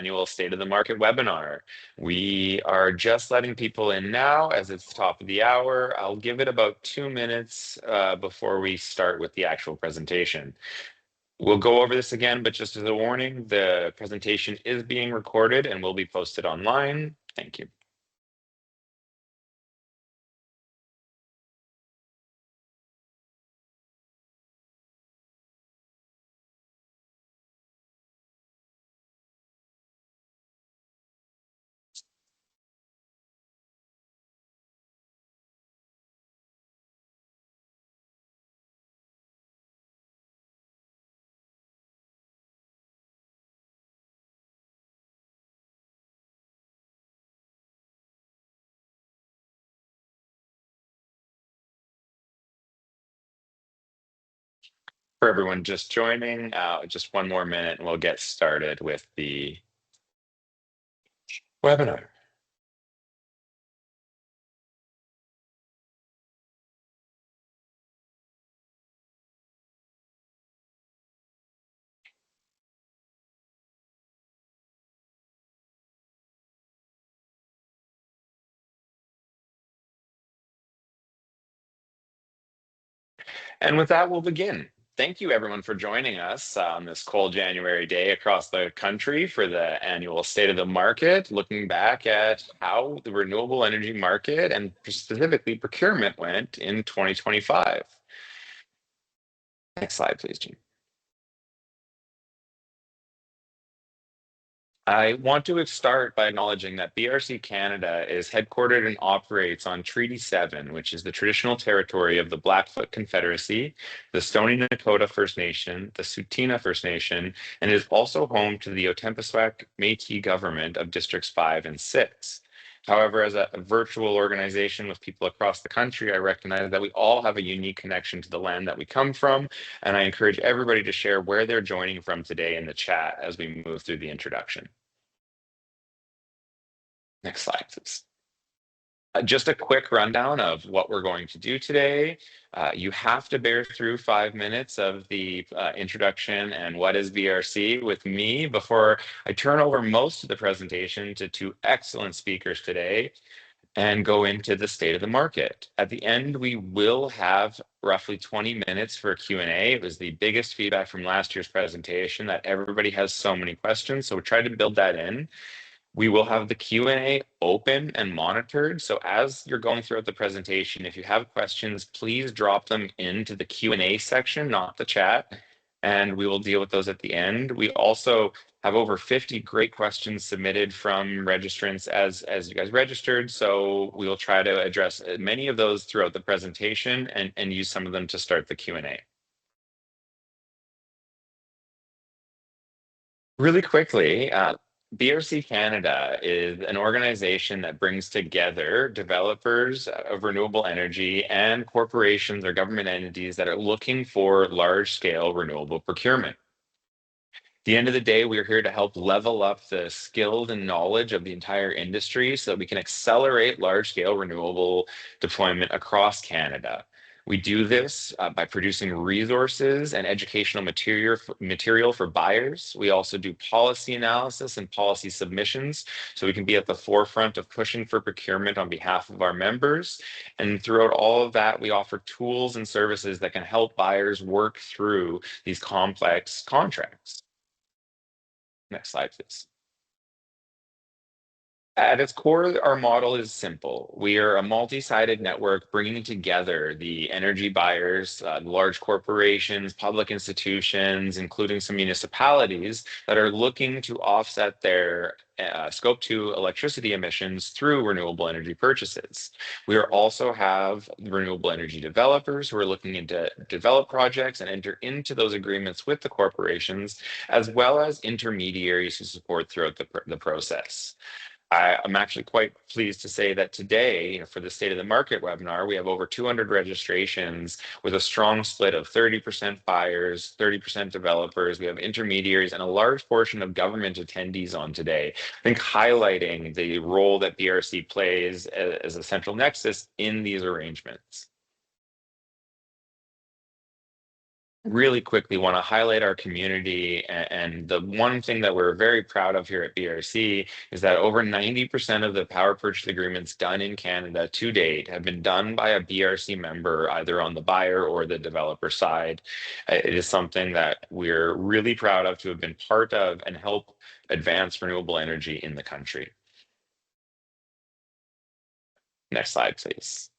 annual State of the Market webinar. We are just letting people in now as it's the top of the hour. I'll give it about 2 minutes before we start with the actual presentation. We'll go over this again, but just as a warning, the presentation is being recorded and will be posted online. Thank you. For everyone just joining, just one more minute and we'll get started with the webinar. And with that, we'll begin. Thank you, everyone, for joining us on this cold January day across the country for the annual State of the Market, looking back at how the renewable energy market and specifically procurement went in 2025. Next slide, please, Gene. I want to start by acknowledging that BRC-Canada is headquartered and operates on Treaty 7, which is the traditional territory of the Blackfoot Confederacy, the Stoney Nakoda First Nation, the Tsuut'ina First Nation, and is also home to the Otempeswak Métis government of Districts 5 and 6. However, as a virtual organization with people across the country, I recognize that we all have a unique connection to the land that we come from, and I encourage everybody to share where they're joining from today in the chat as we move through the introduction. Next slide, please. Just a quick rundown of what we're going to do today. You have to bear through 5 minutes of the introduction and what is BRC with me before I turn over most of the presentation to two excellent speakers today and go into the state of the market. At the end, we will have roughly 20 minutes for Q&A. It was the biggest feedback from last year's presentation that everybody has so many questions, so we tried to build that in. We will have the Q&A open and monitored. So as you're going throughout the presentation, if you have questions, please drop them into the Q&A section, not the chat, and we will deal with those at the end. We also have over 50 great questions submitted from registrants as you guys registered. So we will try to address many of those throughout the presentation and use some of them to start the Q&A. Really quickly, BRC-Canada is an organization that brings together developers of renewable energy and corporations or government entities that are looking for large-scale renewable procurement. At the end of the day, we're here to help level up the skills and knowledge of the entire industry so that we can accelerate large-scale renewable deployment across Canada. We do this by producing resources and educational material for buyers. We also do policy analysis and policy submissions, so we can be at the forefront of pushing for procurement on behalf of our members. And throughout all of that, we offer tools and services that can help buyers work through these complex contracts. Next slide, please. At its core, our model is simple. We are a multi-sided network bringing together the energy buyers, large corporations, public institutions, including some municipalities that are looking to offset their scope 2 electricity emissions through renewable energy purchases. We also have renewable energy developers who are looking to develop projects and enter into those agreements with the corporations, as well as intermediaries who support throughout the process. I'm actually quite pleased to say that today, for the State of the Market webinar, we have over 200 registrations with a strong split of 30% buyers, 30% developers. We have intermediaries and a large portion of government attendees on today. I think highlighting the role that BRC plays as a central nexus in these arrangements. really quickly want to highlight our community. And the one thing that we're very proud of here at BRC is that over 90% of the power purchase agreements done in Canada to date have been done by a BRC member, either on the buyer or the developer side. It is something that we're really proud of to have been part of and help advance renewable energy in the country. Next slide, please.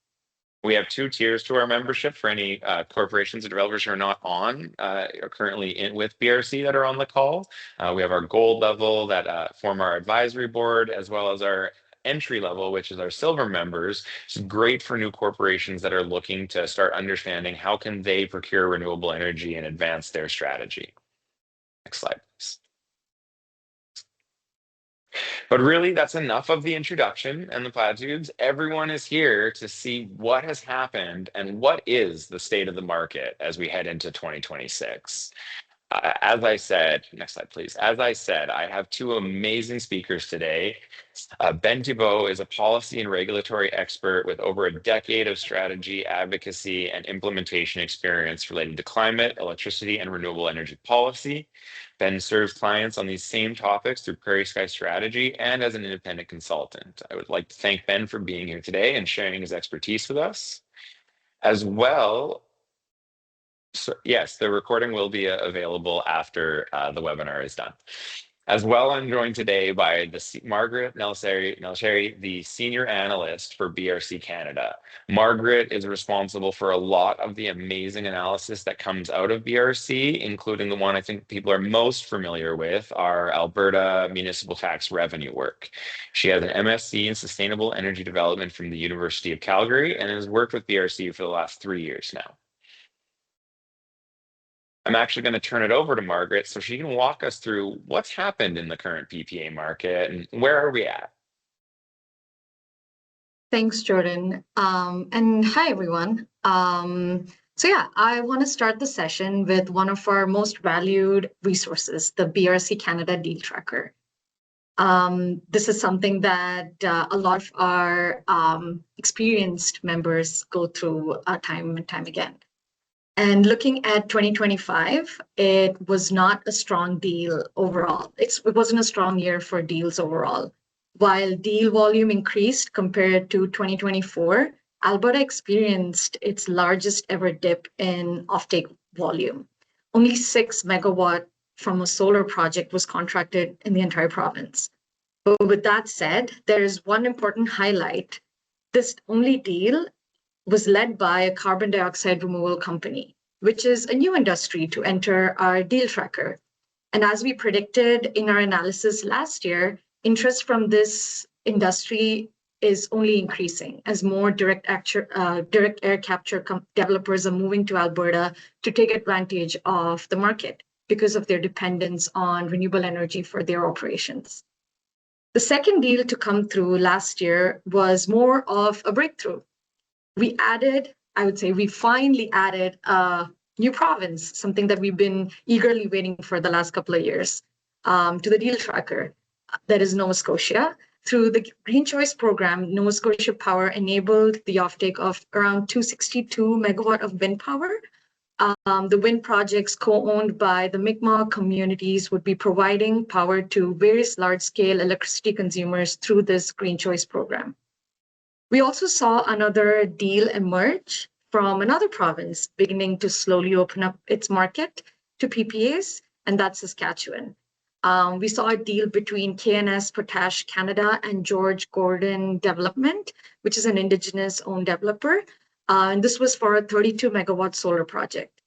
We have two tiers to our membership for any corporations or developers who are not on, are currently in with BRC that are on the call. We have our gold level that form our advisory board, as well as our entry level, which is our silver members. It's great for new corporations that are looking to start understanding how can they procure renewable energy and advance their strategy. Next slide, please. But really, that's enough of the introduction and the platitudes. Everyone is here to see what has happened and what is the state of the market as we head into 2026. As I said, next slide, please. As I said, I have two amazing speakers today. Ben Thibault is a policy and regulatory expert with over a decade of strategy, advocacy, and implementation experience related to climate, electricity, and renewable energy policy. Ben serves clients on these same topics through Prairie Sky Strategy and as an independent consultant. I would like to thank Ben for being here today and sharing his expertise with us. As well, so yes, the recording will be available after the webinar is done. As well, I'm joined today by Margaret Nelsherry, the senior analyst for BRC-Canada. Margaret is responsible for a lot of the amazing analysis that comes out of BRC, including the one I think people are most familiar with, our Alberta municipal tax revenue work. She has an MSc in sustainable energy development from the University of Calgary and has worked with BRC for the last 3 years now. I'm actually going to turn it over to Margaret so she can walk us through what's happened in the current PPA market and where are we at? Thanks, Jordan. And hi, everyone. I want to start the session with one of our most valued resources, the BRC-Canada Deal Tracker. This is something that a lot of our experienced members go through time and time again. And looking at 2025, it was not a strong deal overall. It wasn't a strong year for deals overall. While deal volume increased compared to 2024, Alberta experienced its largest ever dip in offtake volume. Only 6 megawatt from a solar project was contracted in the entire province. But with that said, there's one important highlight. This only deal was led by a carbon dioxide removal company, which is a new industry to enter our deal tracker. And as we predicted in our analysis last year, interest from this industry is only increasing as more direct air capture developers are moving to Alberta to take advantage of the market because of their dependence on renewable energy for their operations. The second deal to come through last year was more of a breakthrough. We finally added a new province, something that we've been eagerly waiting for the last couple of years, to the deal tracker. That is Nova Scotia. Through the Green Choice program, Nova Scotia Power enabled the offtake of around 262 megawatt of wind power. The wind projects co-owned by the Mi'kmaq communities would be providing power to various large-scale electricity consumers through this Green Choice program. We also saw another deal emerge from another province beginning to slowly open up its market to PPAs, and that's Saskatchewan. We saw a deal between KNS Potash Canada and George Gordon Development, which is an Indigenous-owned developer. And this was for a 32 megawatt solar project.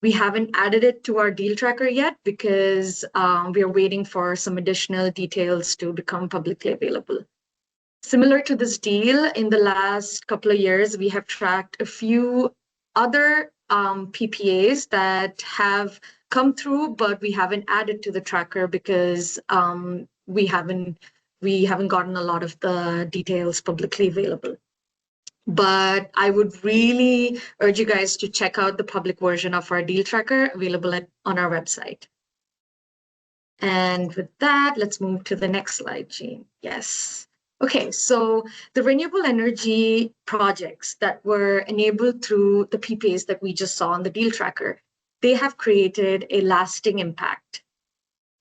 We haven't added it to our deal tracker yet because we are waiting for some additional details to become publicly available. Similar to this deal, in the last couple of years, we have tracked a few other PPAs that have come through, but we haven't added to the tracker because we haven't gotten a lot of the details publicly available. But I would really urge you guys to check out the public version of our deal tracker available on our website. And with that, let's move to the next slide, Jean. Yes. Okay, so the renewable energy projects that were enabled through the PPAs that we just saw on the deal tracker, they have created a lasting impact.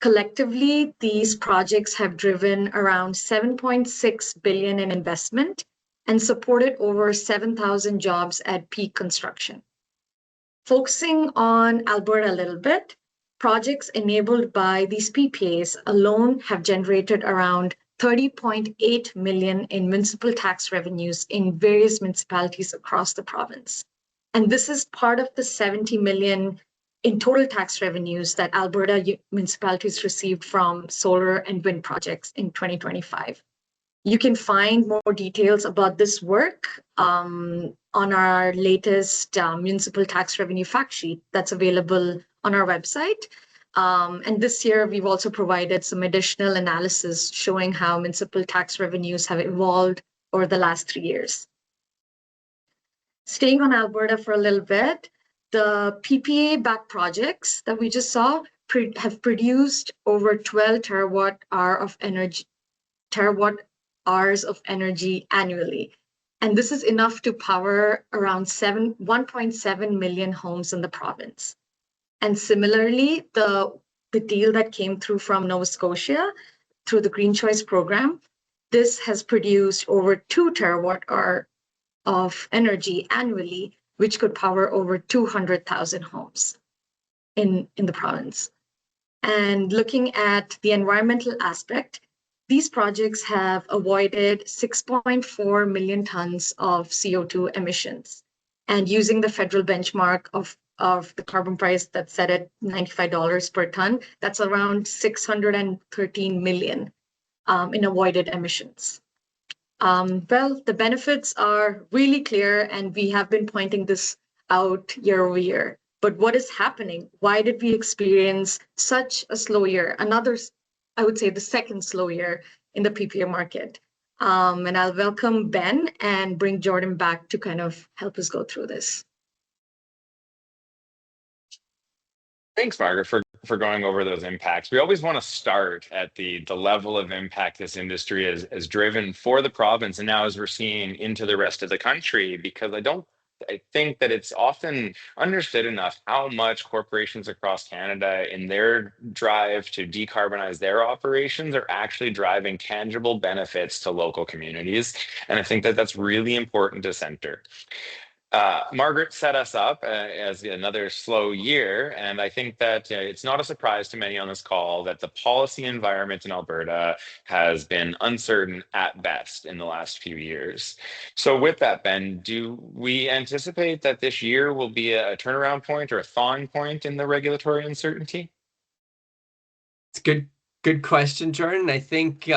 Collectively, these projects have driven around 7.6 billion in investment and supported over 7,000 jobs at peak construction. Focusing on Alberta a little bit, projects enabled by these PPAs alone have generated around 30.8 million in municipal tax revenues in various municipalities across the province. And this is part of the 70 million in total tax revenues that Alberta municipalities received from solar and wind projects in 2025. You can find more details about this work on our latest municipal tax revenue fact sheet that's available on our website. And this year, we've also provided some additional analysis showing how municipal tax revenues have evolved over the last 3 years. Staying on Alberta for a little bit, the PPA-backed projects that we just saw have produced over 12 terawatt hours of energy annually. And this is enough to power around 1.7 million homes in the province. And similarly, the deal that came through from Nova Scotia through the Green Choice program, this has produced over 2 terawatt hour of energy annually, which could power over 200,000 homes in the province. And looking at the environmental aspect, these projects have avoided 6.4 million tons of CO2 emissions. And using the federal benchmark of the carbon price that's set at $95 per ton, that's around 613 million in avoided emissions. Well, the benefits are really clear, and we have been pointing this out year over year. But what is happening? Why did we experience such a slow year? I would say the second slow year in the PPA market. And I'll welcome Ben and bring Jordan back to kind of help us go through this. Thanks, Margaret, for going over those impacts. We always want to start at the level of impact this industry has driven for the province, and now as we're seeing into the rest of the country, because I think that it's often understood enough how much corporations across Canada, in their drive to decarbonize their operations, are actually driving tangible benefits to local communities. And I think that that's really important to center. Margaret set us up as another slow year, and I think that it's not a surprise to many on this call that the policy environment in Alberta has been uncertain at best in the last few years. So with that, Ben, do we anticipate that this year will be a turnaround point or a thawing point in the regulatory uncertainty? It's good question, Jordan. I think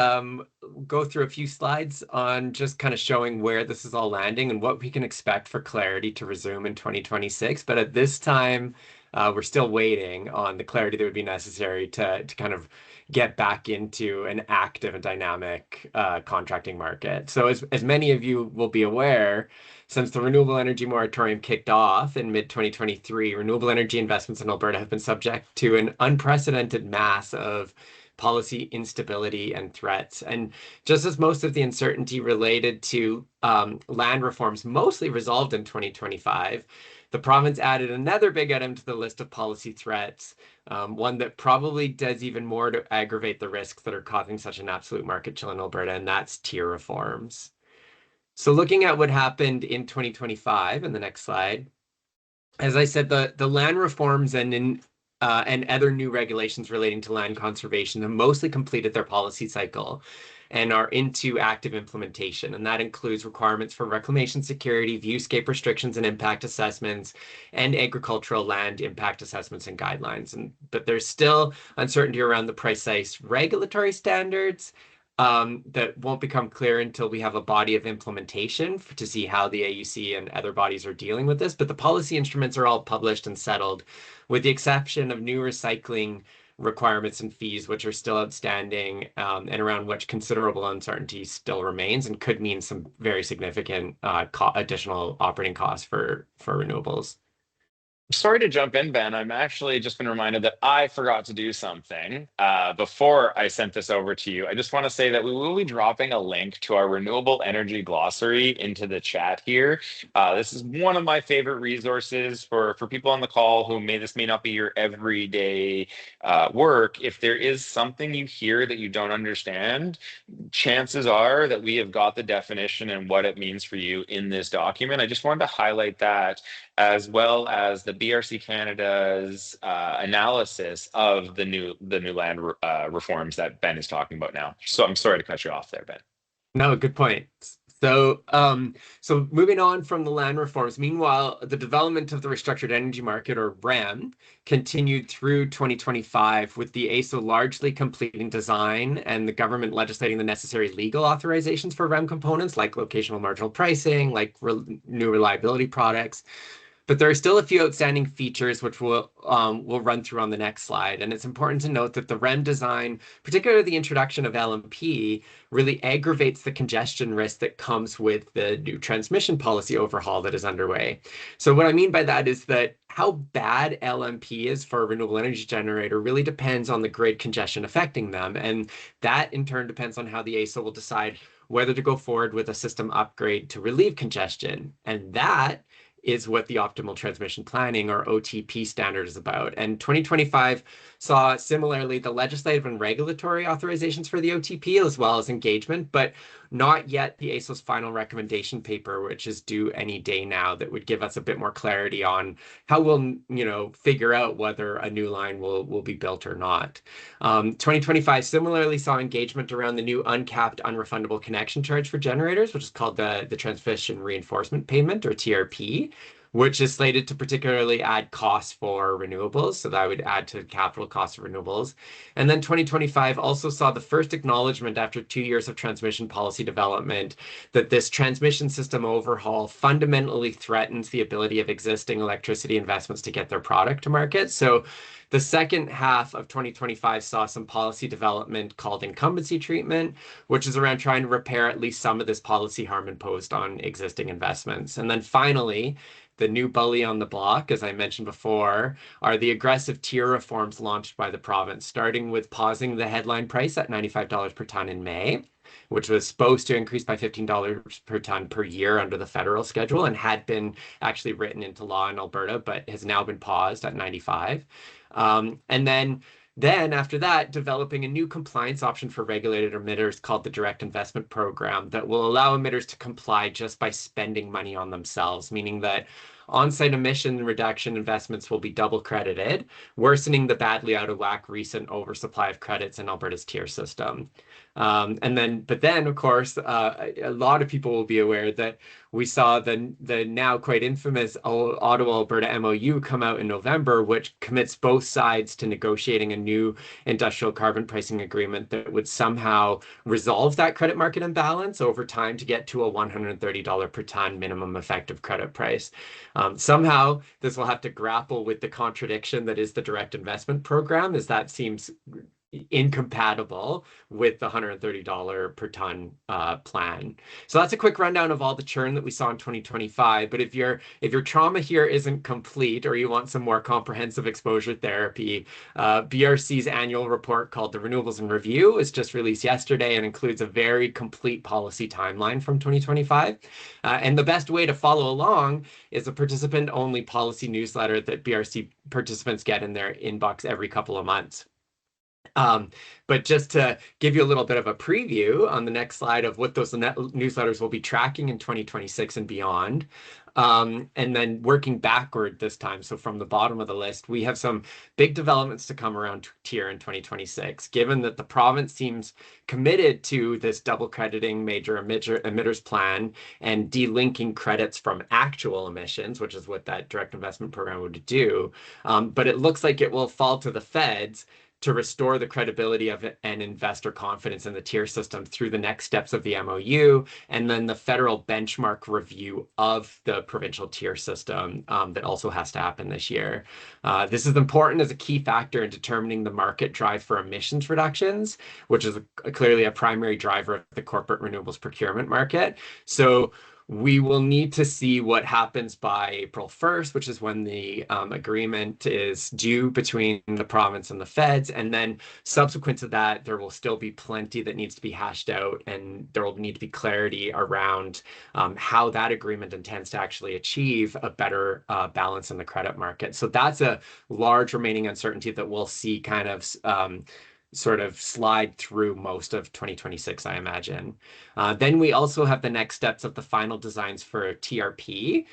go through a few slides on just kind of showing where this is all landing and what we can expect for clarity to resume in 2026. But at this time, we're still waiting on the clarity that would be necessary to kind of get back into an active and dynamic contracting market. So as many of you will be aware, since the renewable energy moratorium kicked off in mid-2023, renewable energy investments in Alberta have been subject to an unprecedented mass of policy instability and threats. And just as most of the uncertainty related to land reforms mostly resolved in 2025, the province added another big item to the list of policy threats, one that probably does even more to aggravate the risks that are causing such an absolute market chill in Alberta, and that's tier reforms. So looking at what happened in 2025 in the next slide, as I said, the land reforms and other new regulations relating to land conservation have mostly completed their policy cycle and are into active implementation. And that includes requirements for reclamation security, viewscape restrictions and impact assessments, and agricultural land impact assessments and guidelines. But there's still uncertainty around the precise regulatory standards that won't become clear until we have a body of implementation to see how the AUC and other bodies are dealing with this. But the policy instruments are all published and settled, with the exception of new recycling requirements and fees, which are still outstanding, and around which considerable uncertainty still remains and could mean some very significant additional operating costs for renewables. Sorry to jump in, Ben. I'm actually just been reminded that I forgot to do something before I sent this over to you. I just want to say that we will be dropping a link to our renewable energy glossary into the chat here. This is one of my favorite resources for people on the call who this may not be your everyday work. If there is something you hear that you don't understand, chances are that we have got the definition and what it means for you in this document. I just wanted to highlight that, as well as the BRC Canada's analysis of the new land reforms that Ben is talking about now. So I'm sorry to cut you off there, Ben. No, good point. So moving on from the land reforms, meanwhile, the development of the restructured energy market, or REM, continued through 2025, with the AESO largely completing design and the government legislating the necessary legal authorizations for REM components like locational marginal pricing, like new reliability products. But there are still a few outstanding features which we'll run through on the next slide. And it's important to note that the REM design, particularly the introduction of LMP, really aggravates the congestion risk that comes with the new transmission policy overhaul that is underway. So what I mean by that is that how bad LMP is for a renewable energy generator really depends on the grid congestion affecting them. And that in turn depends on how the AESO will decide whether to go forward with a system upgrade to relieve congestion. And that is what the optimal transmission planning, or OTP, standard is about. And 2025 saw similarly the legislative and regulatory authorizations for the OTP, as well as engagement, but not yet the AESO's final recommendation paper, which is due any day now, that would give us a bit more clarity on how we'll, figure out whether a new line will be built or not. 2025 similarly saw engagement around the new uncapped unrefundable connection charge for generators, which is called the Transmission Reinforcement Payment, or TRP, which is slated to particularly add costs for renewables. So that would add to capital costs of renewables. And then 2025 also saw the first acknowledgement after 2 years of transmission policy development that this transmission system overhaul fundamentally threatens the ability of existing electricity investments to get their product to market. So the second half of 2025 saw some policy development called incumbency treatment, which is around trying to repair at least some of this policy harm imposed on existing investments. And then finally, the new bully on the block, as I mentioned before, are the aggressive tier reforms launched by the province, starting with pausing the headline price at $95 per ton in May, which was supposed to increase by $15 per ton per year under the federal schedule and had been actually written into law in Alberta, but has now been paused at 95. And then after that, developing a new compliance option for regulated emitters called the Direct Investment Program that will allow emitters to comply just by spending money on themselves, meaning that on-site emission reduction investments will be double credited, worsening the badly out of whack recent oversupply of credits in Alberta's tier system. But then, of course, a lot of people will be aware that we saw the now quite infamous Ottawa-Alberta MOU come out in November, which commits both sides to negotiating a new industrial carbon pricing agreement that would somehow resolve that credit market imbalance over time to get to a $130 per ton minimum effective credit price. Somehow, this will have to grapple with the contradiction that is the direct investment program, as that seems incompatible with the $130 per ton plan. So that's a quick rundown of all the churn that we saw in 2025. But if your trauma here isn't complete, or you want some more comprehensive exposure therapy, BRC's annual report called the Renewables in Review was just released yesterday and includes a very complete policy timeline from 2025. And the best way to follow along is a participant-only policy newsletter that BRC participants get in their inbox every couple of months. But just to give you a little bit of a preview on the next slide of what those newsletters will be tracking in 2026 and beyond, and then working backward this time. So from the bottom of the list, we have some big developments to come around tier in 2026, given that the province seems committed to this double crediting major emitters plan and delinking credits from actual emissions, which is what that direct investment program would do. But it looks like it will fall to the feds to restore the credibility of it and investor confidence in the tier system through the next steps of the MOU, and then the federal benchmark review of the provincial tier system that also has to happen this year. This is important as a key factor in determining the market drive for emissions reductions, which is clearly a primary driver of the corporate renewables procurement market. So We will need to see what happens by April 1st, which is when the agreement is due between the province and the feds. And then subsequent to that, there will still be plenty that needs to be hashed out, and there will need to be clarity around how that agreement intends to actually achieve a better balance in the credit market. So that's a large remaining uncertainty that we'll see kind of sort of slide through most of 2026, I imagine. Then we also have the next steps of the final designs for TRP,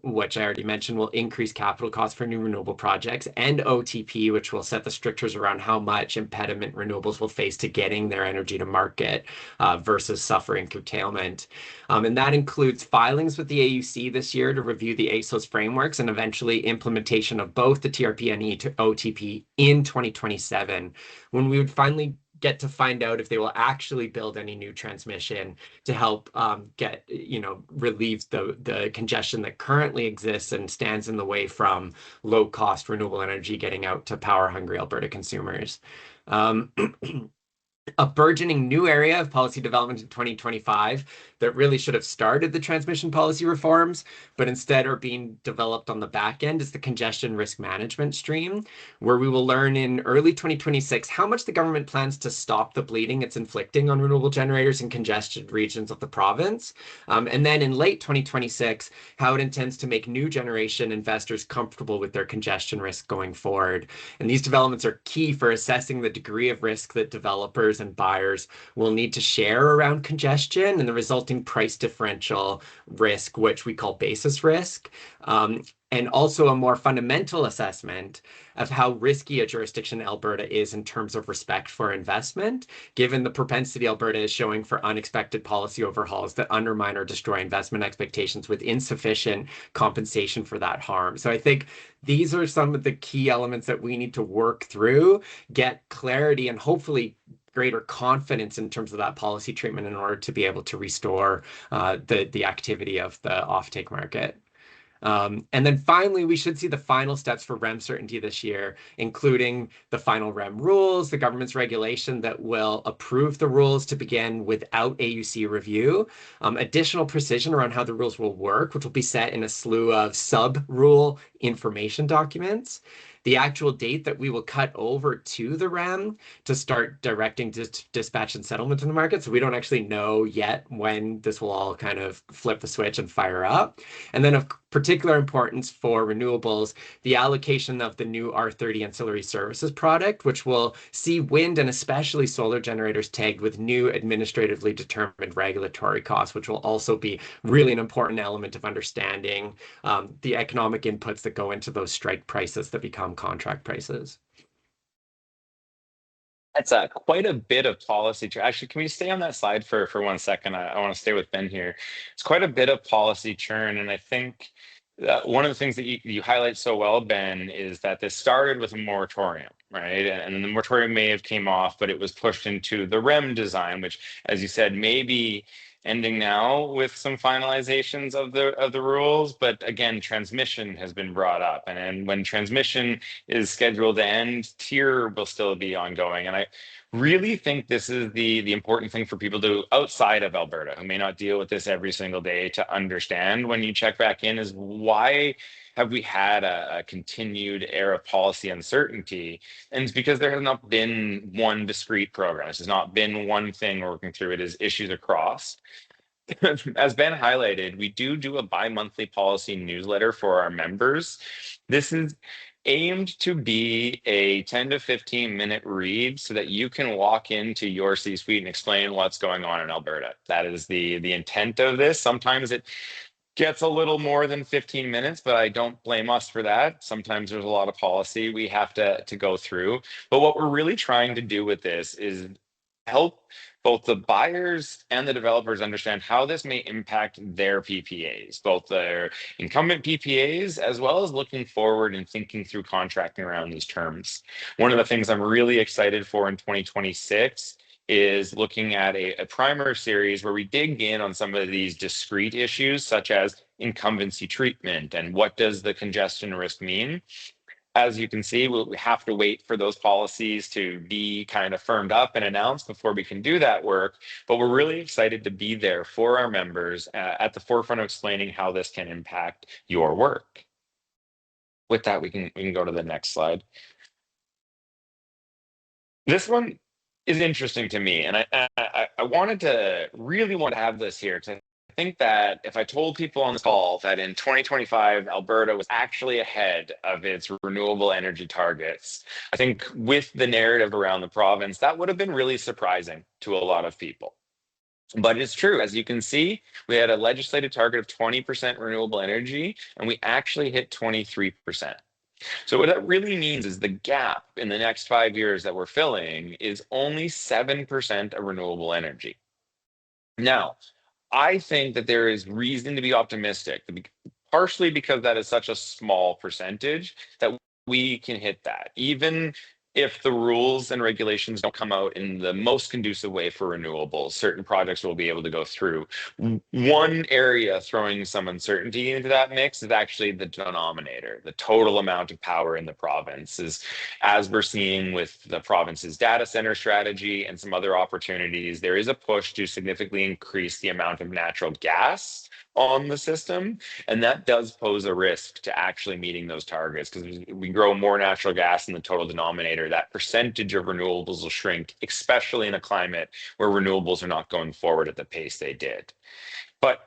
which I already mentioned will increase capital costs for new renewable projects, and OTP, which will set the strictures around how much impediment renewables will face to getting their energy to market versus suffering curtailment. And that includes filings with the AUC this year to review the AESO's frameworks and eventually implementation of both the TRP and OTP in 2027, when we would finally get to find out if they will actually build any new transmission to help relieve the congestion that currently exists and stands in the way from low-cost renewable energy getting out to power-hungry Alberta consumers. A burgeoning new area of policy development in 2025 that really should have started the transmission policy reforms, but instead are being developed on the back end, is the congestion risk management stream, where we will learn in early 2026 how much the government plans to stop the bleeding it's inflicting on renewable generators in congested regions of the province. And then in late 2026, how it intends to make new generation investors comfortable with their congestion risk going forward. And these developments are key for assessing the degree of risk that developers and buyers will need to share around congestion and the resulting price differential risk, which we call basis risk, and also a more fundamental assessment of how risky a jurisdiction Alberta is in terms of respect for investment, given the propensity Alberta is showing for unexpected policy overhauls that undermine or destroy investment expectations with insufficient compensation for that harm. So I think these are some of the key elements that we need to work through, get clarity, and hopefully greater confidence in terms of that policy treatment in order to be able to restore the activity of the offtake market. And then finally, we should see the final steps for REM certainty this year, including the final REM rules, the government's regulation that will approve the rules to begin without AUC review, additional precision around how the rules will work, which will be set in a slew of sub-rule information documents, the actual date that we will cut over to the REM to start directing dispatch and settlement in the market. So we don't actually know yet when this will all kind of flip the switch and fire up. And then of particular importance for renewables, the allocation of the new R30 ancillary services product, which will see wind and especially solar generators tagged with new administratively determined regulatory costs, which will also be really an important element of understanding the economic inputs that go into those strike prices that become contract prices. That's quite a bit of policy. Actually, can we stay on that slide for 1 second? I want to stay with Ben here. It's quite a bit of policy churn, and I think one of the things that you highlight so well, Ben, is that this started with a moratorium, right? And the moratorium may have came off, but it was pushed into the REM design, which, as you said, maybe ending now with some finalizations of the rules. But again, transmission has been brought up, and when transmission is scheduled to end, tier will still be ongoing. And I really think this is the important thing for people to outside of Alberta who may not deal with this every single day to understand when you check back in, is why have we had a continued era of policy uncertainty? And it's because there has not been one discrete program. This has not been one thing working through. It is issues across. As Ben highlighted, we do a bi-monthly policy newsletter for our members. This is aimed to be a 10 to 15 minute read so that you can walk into your C-suite and explain what's going on in Alberta. That is the intent of this. Sometimes it gets a little more than 15 minutes, but I don't blame us for that. Sometimes there's a lot of policy we have to go through. But what we're really trying to do with this is help both the buyers and the developers understand how this may impact their PPAs, both their incumbent PPAs, as well as looking forward and thinking through contracting around these terms. One of the things I'm really excited for in 2026 is looking at a primer series where we dig in on some of these discrete issues, such as incumbency treatment and what does the congestion risk mean. As you can see, we have to wait for those policies to be kind of firmed up and announced before we can do that work. But we're really excited to be there for our members at the forefront of explaining how this can impact your work. With that, we can go to the next slide. This one is interesting to me, and I wanted to really want to have this here because I think that if I told people on this call that in 2025 Alberta was actually ahead of its renewable energy targets, I think with the narrative around the province, that would have been really surprising to a lot of people. But it's true, as you can see, we had a legislated target of 20% renewable energy, and we actually hit 23%. So what that really means is the gap in the next 5 years that we're filling is only 7% of renewable energy. Now, I think that there is reason to be optimistic, partially because that is such a small percentage that we can hit that, even if the rules and regulations don't come out in the most conducive way for renewables. Certain projects will be able to go through. One area throwing some uncertainty into that mix is actually the denominator, the total amount of power in the province. Is, as we're seeing with the province's data center strategy and some other opportunities, there is a push to significantly increase the amount of natural gas on the system, and that does pose a risk to actually meeting those targets, because we grow more natural gas in the total denominator, that percentage of renewables will shrink, especially in a climate where renewables are not going forward at the pace they did. But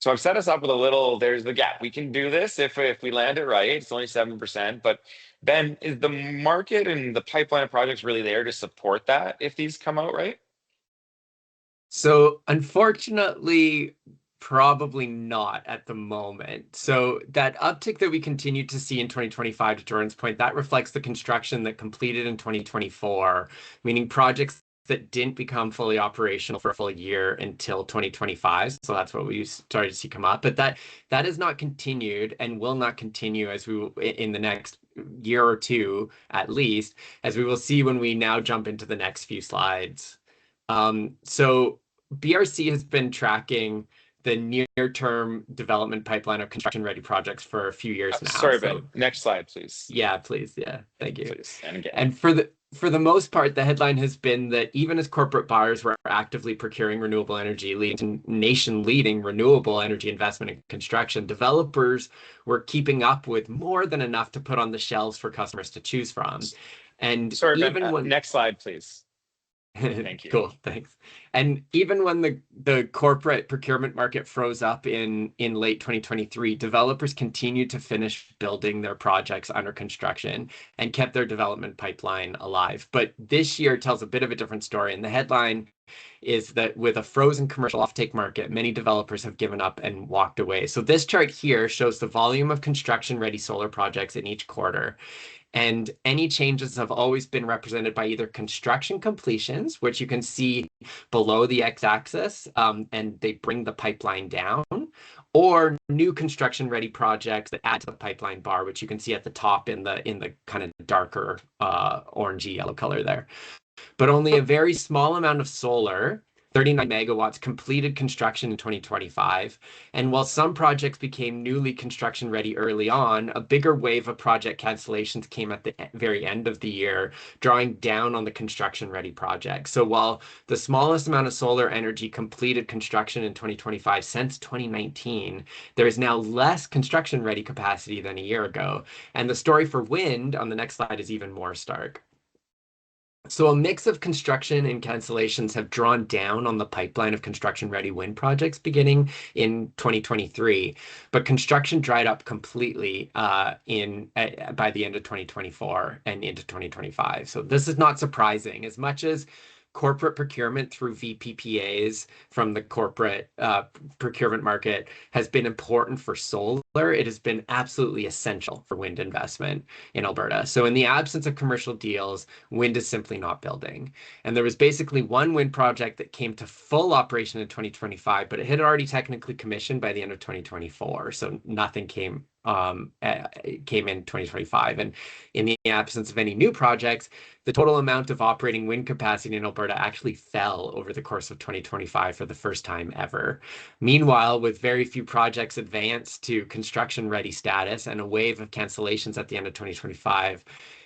so I've set us up with a little, there's the gap. We can do this if we land it right. It's only 7%. But Ben, is the market and the pipeline of projects really there to support that if these come out right? So unfortunately, probably not at the moment. So that uptick that we continue to see in 2025, to Jordan's point, that reflects the construction that completed in 2024, meaning projects that didn't become fully operational for a full year until 2025. So that's what we started to see come up. But that has not continued and will not continue as we in the next year or two, at least, as we will see when we now jump into the next few slides. So BRC has been tracking the near-term development pipeline of construction-ready projects for a few years now. Sorry, Ben. Next slide, please. Yeah, please. Yeah, thank you. Please. And again. And for the most part, the headline has been that even as corporate buyers were actively procuring renewable energy, leading to nation-leading renewable energy investment and construction, developers were keeping up with more than enough to put on the shelves for customers to choose from. And sorry, even Ben, when next slide, please. Thank you. Cool, thanks. And even when the corporate procurement market froze up in late 2023, developers continued to finish building their projects under construction and kept their development pipeline alive. But this year tells a bit of a different story. And the headline is that with a frozen commercial offtake market, many developers have given up and walked away. So this chart here shows the volume of construction-ready solar projects in each quarter. And any changes have always been represented by either construction completions, which you can see below the x-axis, and they bring the pipeline down, or new construction-ready projects that add to the pipeline bar, which you can see at the top in the kind of darker orangey yellow color there. But only a very small amount of solar, 39 megawatts, completed construction in 2025. And while some projects became newly construction ready early on, a bigger wave of project cancellations came at the very end of the year, drawing down on the construction ready projects. So while the smallest amount of solar energy completed construction in 2025 since 2019, there is now less construction ready capacity than a year ago. And the story for wind on the next slide is even more stark. So a mix of construction and cancellations have drawn down on the pipeline of construction-ready wind projects beginning in 2023, but construction dried up completely by the end of 2024 and into 2025. So this is not surprising. As much as corporate procurement through VPPAs from the corporate procurement market has been important for solar, it has been absolutely essential for wind investment in Alberta. So in the absence of commercial deals, wind is simply not building. And there was basically one wind project that came to full operation in 2025, but it had already technically commissioned by the end of 2024. So nothing came came in 2025. And in the absence of any new projects, the total amount of operating wind capacity in Alberta actually fell over the course of 2025 for the first time ever. Meanwhile, with very few projects advanced to construction-ready status and a wave of cancellations at the end of 2025,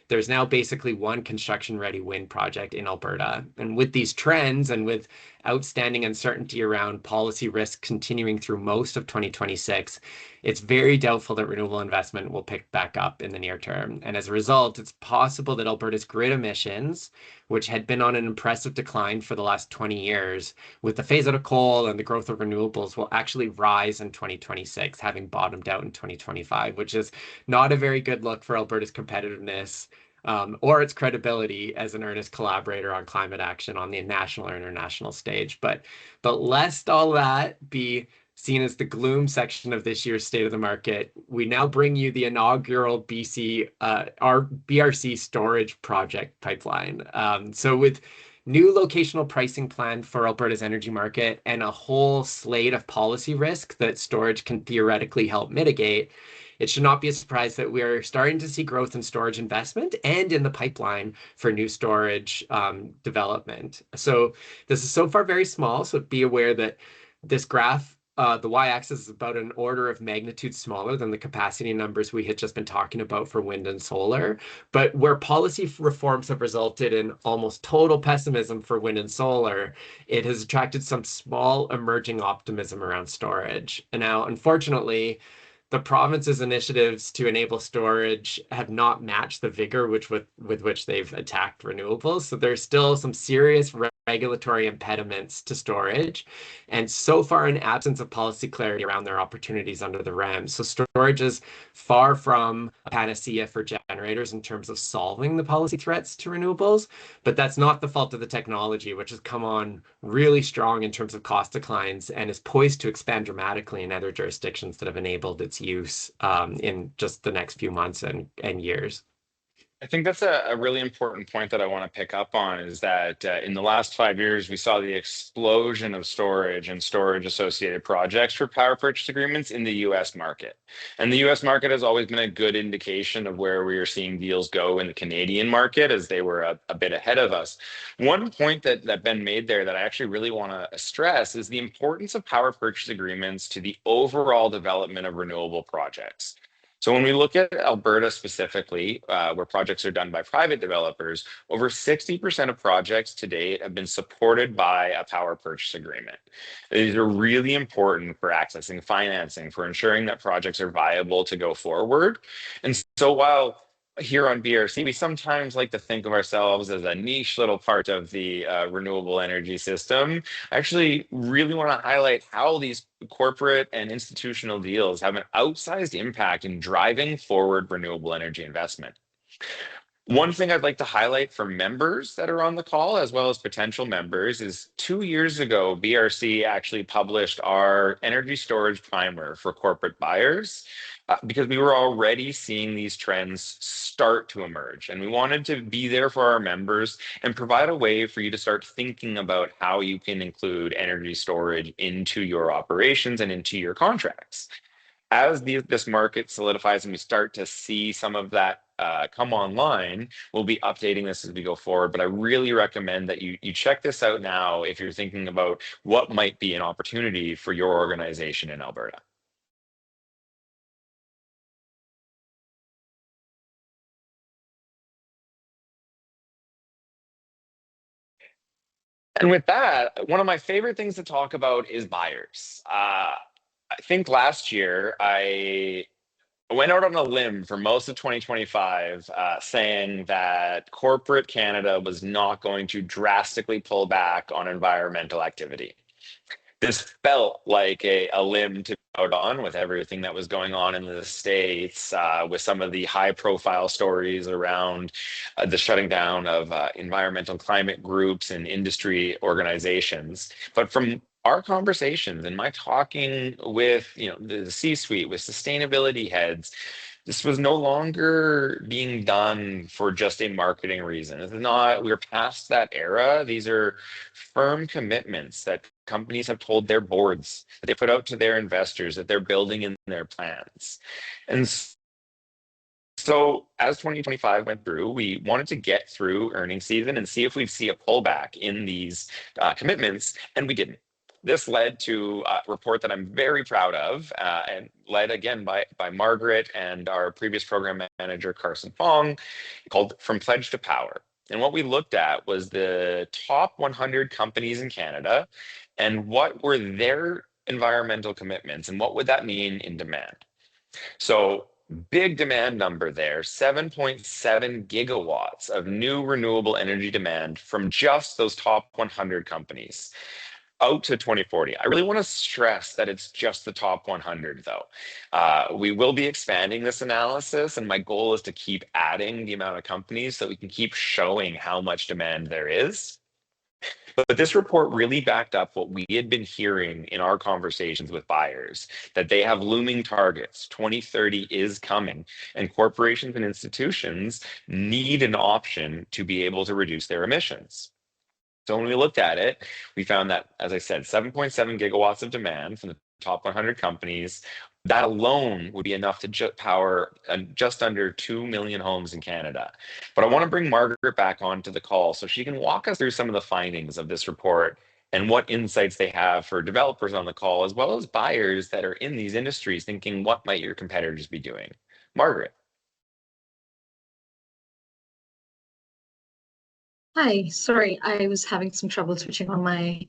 there's now basically one construction-ready wind project in Alberta. And with these trends and with outstanding uncertainty around policy risk continuing through most of 2026, it's very doubtful that renewable investment will pick back up in the near term. And as a result, it's possible that Alberta's grid emissions, which had been on an impressive decline for the last 20 years, with the phase out of coal and the growth of renewables, will actually rise in 2026, having bottomed out in 2025, which is not a very good look for Alberta's competitiveness or its credibility as an earnest collaborator on climate action on the national or international stage. But lest all that be seen as the gloom section of this year's State of the Market, we now bring you the inaugural our BRC storage project pipeline. So with new locational pricing plan for Alberta's energy market and a whole slate of policy risk that storage can theoretically help mitigate, it should not be a surprise that we are starting to see growth in storage investment and in the pipeline for new storage development. So this is so far very small, so be aware that this graph, the y-axis is about an order of magnitude smaller than the capacity numbers we had just been talking about for wind and solar. But where policy reforms have resulted in almost total pessimism for wind and solar, it has attracted some small emerging optimism around storage. And now, unfortunately, the province's initiatives to enable storage have not matched the vigor with which they've attacked renewables. So there's still some serious regulatory impediments to storage, and so far an absence of policy clarity around their opportunities under the REM. So storage is far from a panacea for generators in terms of solving the policy threats to renewables, but that's not the fault of the technology, which has come on really strong in terms of cost declines and is poised to expand dramatically in other jurisdictions that have enabled its use in just the next few months and years. I think that's a really important point that I want to pick up on is that in the last 5 years, we saw the explosion of storage and storage associated projects for power purchase agreements in the US market. And the US market has always been a good indication of where we are seeing deals go in the Canadian market as they were a bit ahead of us. One point that Ben made there that I actually really want to stress is the importance of power purchase agreements to the overall development of renewable projects. So when we look at Alberta specifically, where projects are done by private developers, over 60% of projects to date have been supported by a power purchase agreement. These are really important for accessing financing, for ensuring that projects are viable to go forward. And so while here on BRC, we sometimes like to think of ourselves as a niche little part of the renewable energy system. I actually really want to highlight how these corporate and institutional deals have an outsized impact in driving forward renewable energy investment. One thing I'd like to highlight for members that are on the call, as well as potential members, is 2 years ago, BRC actually published our energy storage primer for corporate buyers because we were already seeing these trends start to emerge. And we wanted to be there for our members and provide a way for you to start thinking about how you can include energy storage into your operations and into your contracts. As this market solidifies and we start to see some of that come online, we'll be updating this as we go forward. But I really recommend that you check this out now if you're thinking about what might be an opportunity for your organization in Alberta. And with that, one of my favorite things to talk about is buyers. I think last year I went out on a limb for most of 2025 saying that corporate Canada was not going to drastically pull back on environmental activity. This felt like a limb to go out on with everything that was going on in the States, with some of the high profile stories around the shutting down of environmental climate groups and industry organizations. But from our conversations and my talking with the C-suite, with sustainability heads, This was no longer being done for just a marketing reason. This is not, we're past that era. These are firm commitments that companies have told their boards, that they put out to their investors, that they're building in their plans. And so as 2025 went through, we wanted to get through earnings season and see if we'd see a pullback in these commitments, and we didn't. This led to a report that I'm very proud of, and led again by Margaret and our previous program manager, Carson Fong, called From Pledge to Power. And what we looked at was the top 100 companies in Canada and what were their environmental commitments and what would that mean in demand. So big demand number there, 7.7 gigawatts of new renewable energy demand from just those top 100 companies out to 2040. I really want to stress that it's just the top 100 though. We will be expanding this analysis, and my goal is to keep adding the amount of companies so we can keep showing how much demand there is. But this report really backed up what we had been hearing in our conversations with buyers, that they have looming targets. 2030 is coming, and corporations and institutions need an option to be able to reduce their emissions. So when we looked at it, we found that, as I said, 7.7 gigawatts of demand from the top 100 companies. That alone would be enough to power just under 2 million homes in Canada. But I want to bring Margaret back onto the call so she can walk us through some of the findings of this report and what insights they have for developers on the call, as well as buyers that are in these industries thinking, what might your competitors be doing? Margaret. Hi, sorry, I was having some trouble switching on my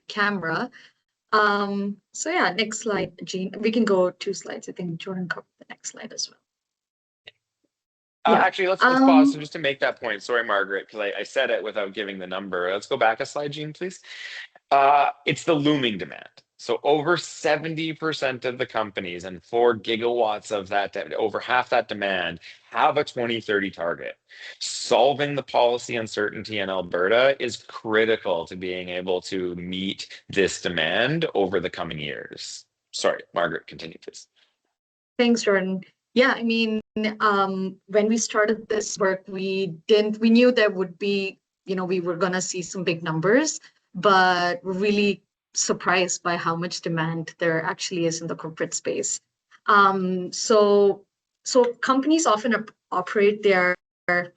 camera. So yeah, next slide, Jean. We can go 2 slides. I think Jordan covered the next slide as well. Yeah. Actually, let's pause. So just to make that point, sorry, Margaret, because I said it without giving the number. Let's go back a slide, Jean, please. It's the looming demand. So over 70% of the companies and 4 gigawatts of that, over half that demand, have a 2030 target. Solving the policy uncertainty in Alberta is critical to being able to meet this demand over the coming years. Sorry, Margaret, continue, please. Thanks, Jordan. Yeah, I mean, when we started this work, we knew there would be, we were going to see some big numbers, but we're really surprised by how much demand there actually is in the corporate space. So companies often operate their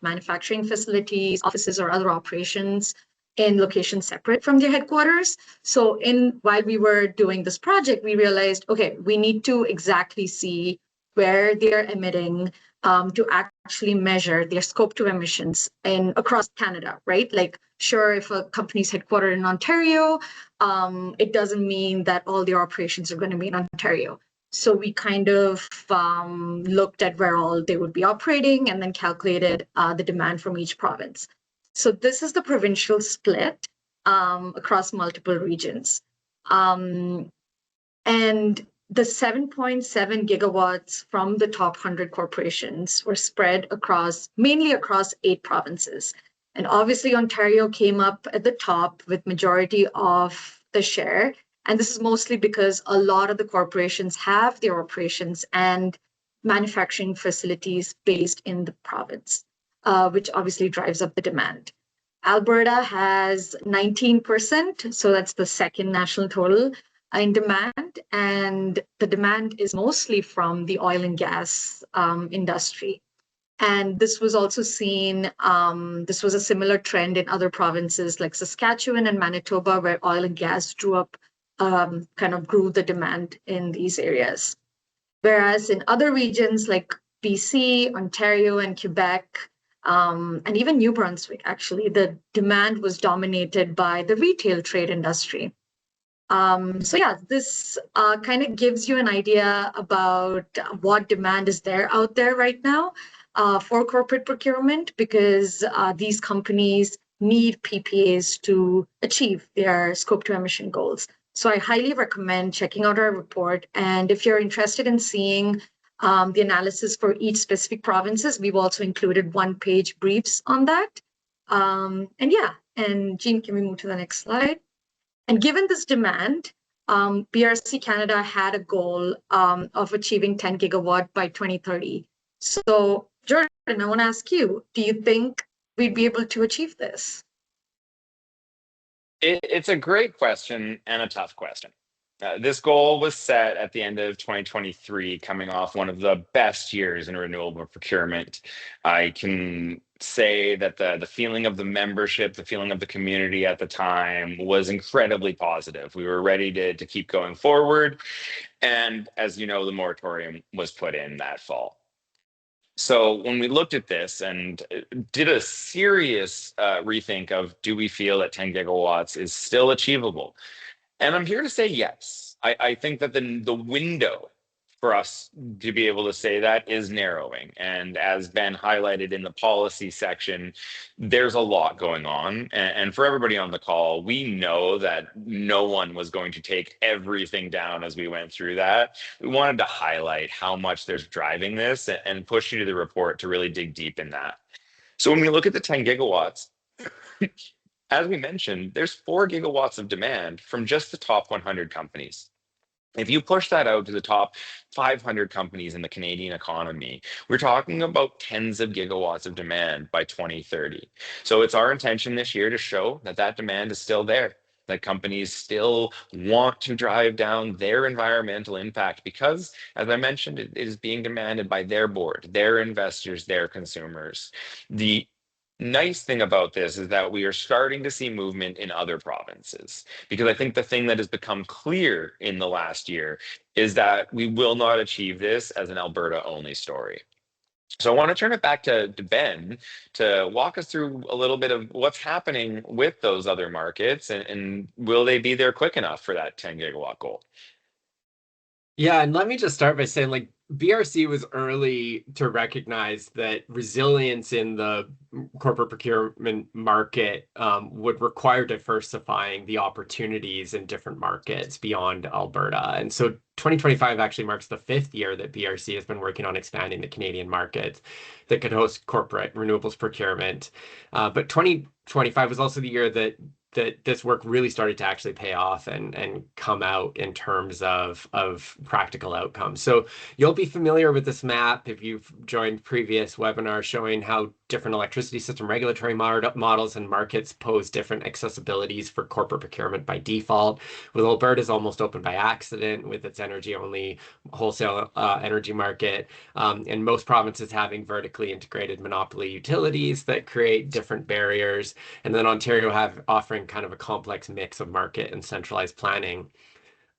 manufacturing facilities, offices, or other operations in locations separate from their headquarters. So while we were doing this project, we realized, okay, we need to exactly see where they're emitting to actually measure their scope 2 emissions across Canada, right? Like, sure, if a company's headquartered in Ontario, it doesn't mean that all their operations are going to be in Ontario. So we kind of looked at where all they would be operating and then calculated the demand from each province. So this is the provincial split across multiple regions. And the 7.7 gigawatts from the top 100 corporations were spread mainly across 8 provinces. And obviously, Ontario came up at the top with majority of the share. And this is mostly because a lot of the corporations have their operations and manufacturing facilities based in the province, which obviously drives up the demand. Alberta has 19%, so that's the second national total in demand, and the demand is mostly from the oil and gas industry. And this was also seen, this was a similar trend in other provinces like Saskatchewan and Manitoba, where oil and gas grew the demand in these areas. Whereas in other regions like BC, Ontario, and Quebec, and even New Brunswick, actually, the demand was dominated by the retail trade industry. So yeah, this kind of gives you an idea about what demand is out there right now for corporate procurement, because these companies need PPAs to achieve their scope 2 emission goals. So I highly recommend checking out our report. And if you're interested in seeing the analysis for each specific provinces, we've also included 1-page briefs on that. And Jean, can we move to the next slide? And given this demand, BRC Canada had a goal of achieving 10 gigawatt by 2030. So, Jordan, I want to ask you, do you think we'd be able to achieve this? It's a great question and a tough question. This goal was set at the end of 2023, coming off one of the best years in renewable procurement. I can say that the feeling of the membership, the feeling of the community at the time was incredibly positive. We were ready to keep going forward. And as you know, the moratorium was put in that fall. So when we looked at this and did a serious rethink of, do we feel that 10 gigawatts is still achievable? And I'm here to say yes. I think that the window for us to be able to say that is narrowing. And as Ben highlighted in the policy section, there's a lot going on. And for everybody on the call, we know that no one was going to take everything down as we went through that. We wanted to highlight how much there's driving this and push you to the report to really dig deep in that. So when we look at the 10 gigawatts, as we mentioned, there's 4 gigawatts of demand from just the top 100 companies. If you push that out to the top 500 companies in the Canadian economy, we're talking about tens of gigawatts of demand by 2030. So it's our intention this year to show that that demand is still there, that companies still want to drive down their environmental impact because, as I mentioned, it is being demanded by their board, their investors, their consumers. The nice thing about this is that we are starting to see movement in other provinces, because I think the thing that has become clear in the last year is that we will not achieve this as an Alberta only story. So I want to turn it back to Ben to walk us through a little bit of what's happening with those other markets, and will they be there quick enough for that 10 gigawatt goal? Yeah, and let me just start by saying, like, BRC was early to recognize that resilience in the corporate procurement market would require diversifying the opportunities in different markets beyond Alberta. And so 2025 actually marks the 5th year that BRC has been working on expanding the Canadian market that could host corporate renewables procurement. But 2025 was also the year that this work really started to actually pay off and come out in terms of practical outcomes. So you'll be familiar with this map if you've joined previous webinars showing how different electricity system regulatory models and markets pose different accessibilities for corporate procurement by default. With Alberta's almost open by accident with its energy-only wholesale energy market, and most provinces having vertically integrated monopoly utilities that create different barriers, and then Ontario offering kind of a complex mix of market and centralized planning.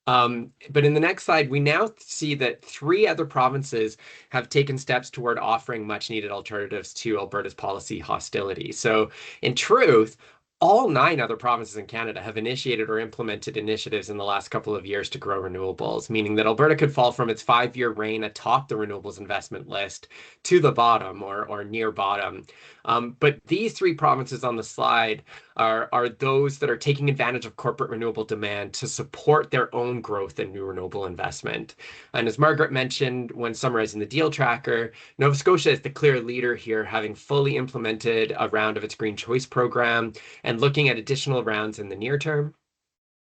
But in the next slide, we now see that 3 other provinces have taken steps toward offering much needed alternatives to Alberta's policy hostility. So in truth, all 9 other provinces in Canada have initiated or implemented initiatives in the last couple of years to grow renewables, meaning that Alberta could fall from its 5-year reign atop the renewables investment list to the bottom or near bottom. But these 3 provinces on the slide are those that are taking advantage of corporate renewable demand to support their own growth in new renewable investment. And as Margaret mentioned when summarizing the deal tracker, Nova Scotia is the clear leader here, having fully implemented a round of its Green Choice program and looking at additional rounds in the near term.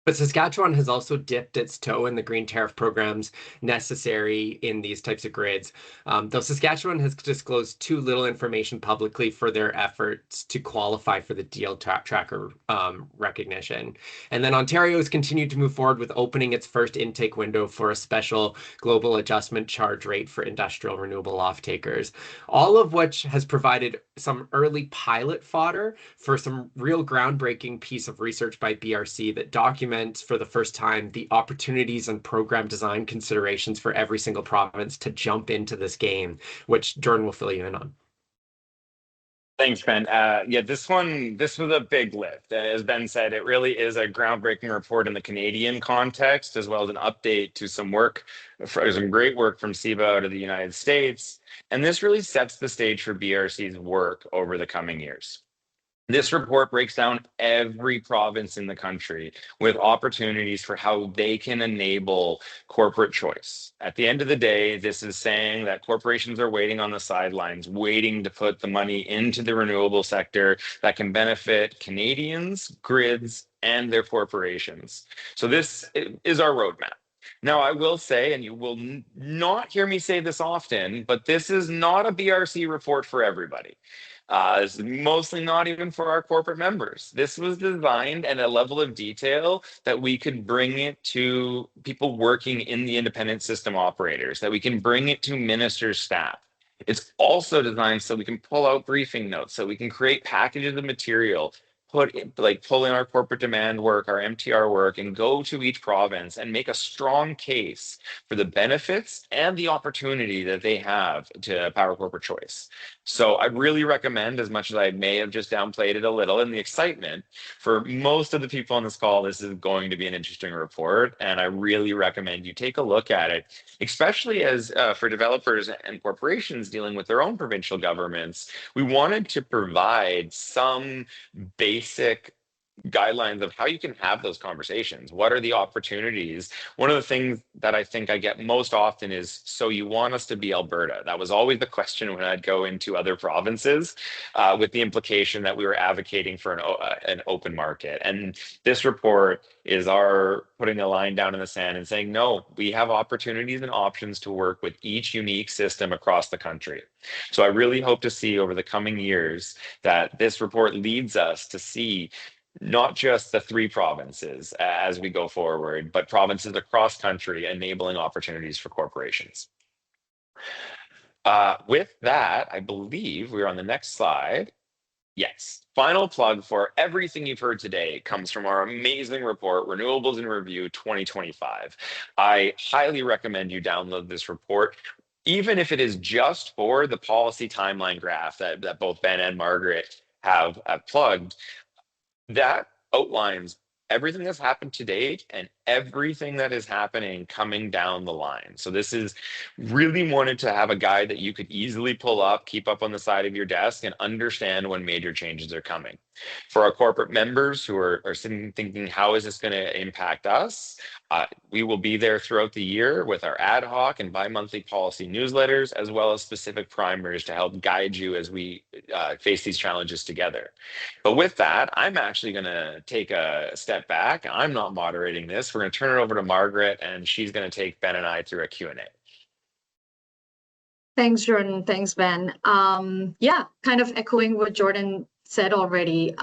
But Saskatchewan has also dipped its toe in the green tariff programs necessary in these types of grids, though Saskatchewan has disclosed too little information publicly for their efforts to qualify for the deal tracker recognition. And then Ontario has continued to move forward with opening its first intake window for a special global adjustment charge rate for industrial renewable off-takers, all of which has provided some early pilot fodder for some real groundbreaking piece of research by BRC that documents for the first time the opportunities and program design considerations for every single province to jump into this game, which Jordan will fill you in on. Thanks, Ben. Yeah, this was a big lift. As Ben said, it really is a groundbreaking report in the Canadian context, as well as an update to some great work from SEBA out of the United States. And this really sets the stage for BRC's work over the coming years. This report breaks down every province in the country with opportunities for how they can enable corporate choice. At the end of the day, this is saying that corporations are waiting on the sidelines, waiting to put the money into the renewable sector that can benefit Canadians, grids, and their corporations. So this is our roadmap. Now, I will say, and you will not hear me say this often, but this is not a BRC report for everybody. It's mostly not even for our corporate members. This was designed at a level of detail that we could bring it to people working in the independent system operators, that we can bring it to ministers' staff. It's also designed so we can pull out briefing notes, so we can create packages of material, pull in our corporate demand work, our MTR work, and go to each province and make a strong case for the benefits and the opportunity that they have to power corporate choice. So I really recommend, as much as I may have just downplayed it a little in the excitement, for most of the people on this call, this is going to be an interesting report. And I really recommend you take a look at it, especially as for developers and corporations dealing with their own provincial governments. We wanted to provide some basic guidelines of how you can have those conversations. What are the opportunities? One of the things that I think I get most often is, so you want us to be Alberta? That was always the question when I'd go into other provinces, with the implication that we were advocating for an open market. And this report is our putting a line down in the sand and saying, no, we have opportunities and options to work with each unique system across the country. So I really hope to see over the coming years that this report leads us to see not just the 3 provinces as we go forward, but provinces across country enabling opportunities for corporations. With that, I believe we're on the next slide. Yes, final plug for everything you've heard today comes from our amazing report, Renewables in Review 2025. I highly recommend you download this report, even if it is just for the policy timeline graph that both Ben and Margaret have plugged. That outlines everything that's happened to date and everything that is happening coming down the line. So this is really wanted to have a guide that you could easily pull up, keep up on the side of your desk, and understand when major changes are coming. For our corporate members who are sitting thinking, how is this going to impact us? We will be there throughout the year with our ad hoc and bi-monthly policy newsletters, as well as specific primers to help guide you as we face these challenges together. But with that, I'm actually going to take a step back. I'm not moderating this. We're going to turn it over to Margaret, and she's going to take Ben and I through a Q&A. Thanks, Jordan. Thanks, Ben. Yeah, kind of echoing what Jordan said already.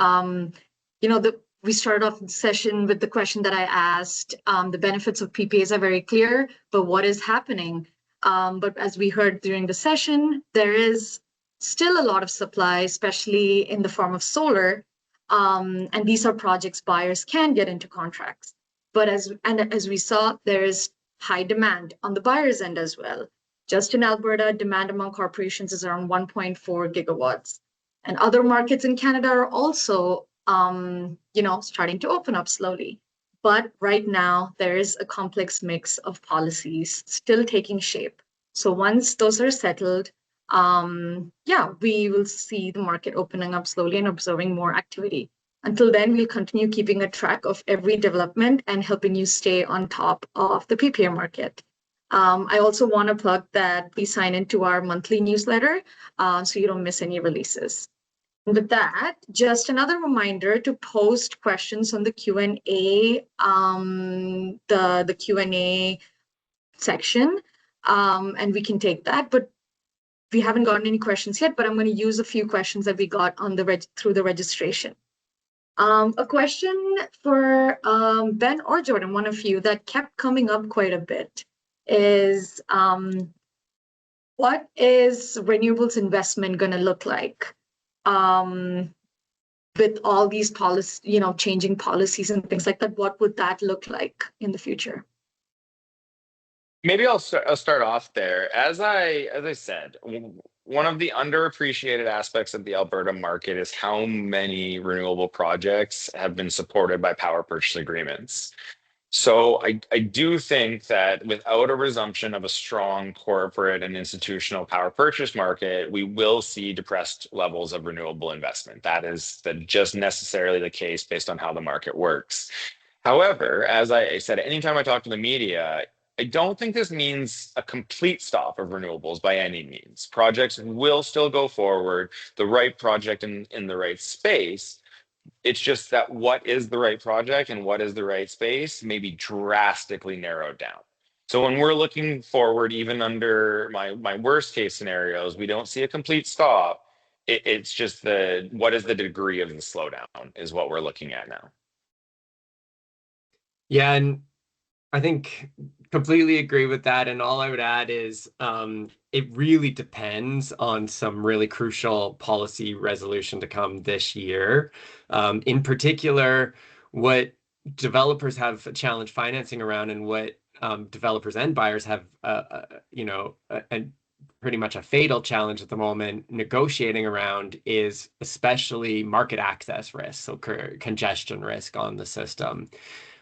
We started off the session with the question that I asked. The benefits of PPAs are very clear, but what is happening? But as we heard during the session, there is still a lot of supply, especially in the form of solar. And these are projects buyers can get into contracts. But as we saw, there is high demand on the buyer's end as well. Just in Alberta, demand among corporations is around 1.4 gigawatts. And other markets in Canada are also, starting to open up slowly. But right now, there is a complex mix of policies still taking shape. So once those are settled, we will see the market opening up slowly and observing more activity. Until then, we'll continue keeping a track of every development and helping you stay on top of the PPA market. I also want to plug that we sign into our monthly newsletter so you don't miss any releases. And with that, just another reminder to post questions on the Q&A, the Q&A section, and we can take that. But we haven't gotten any questions yet, but I'm going to use a few questions that we got on through the registration. A question for Ben or Jordan, one of you, that kept coming up quite a bit is what is renewables investment going to look like with all these policies, changing policies and things like that? What would that look like in the future? Maybe I'll start off there. As I said, one of the underappreciated aspects of the Alberta market is how many renewable projects have been supported by power purchase agreements. So I do think that without a resumption of a strong corporate and institutional power purchase market, we will see depressed levels of renewable investment. That is just necessarily the case based on how the market works. However, as I said, anytime I talk to the media, I don't think this means a complete stop of renewables by any means. Projects will still go forward, the right project in the right space. It's just that what is the right project and what is the right space may be drastically narrowed down. So when we're looking forward, even under my worst case scenarios, we don't see a complete stop. It's just what is the degree of the slowdown is what we're looking at now. Yeah, and I think completely agree with that. And all I would add is it really depends on some really crucial policy resolution to come this year. In particular, what developers have challenge financing around and what developers and buyers have, pretty much a fatal challenge at the moment negotiating around is especially market access risk, so congestion risk on the system.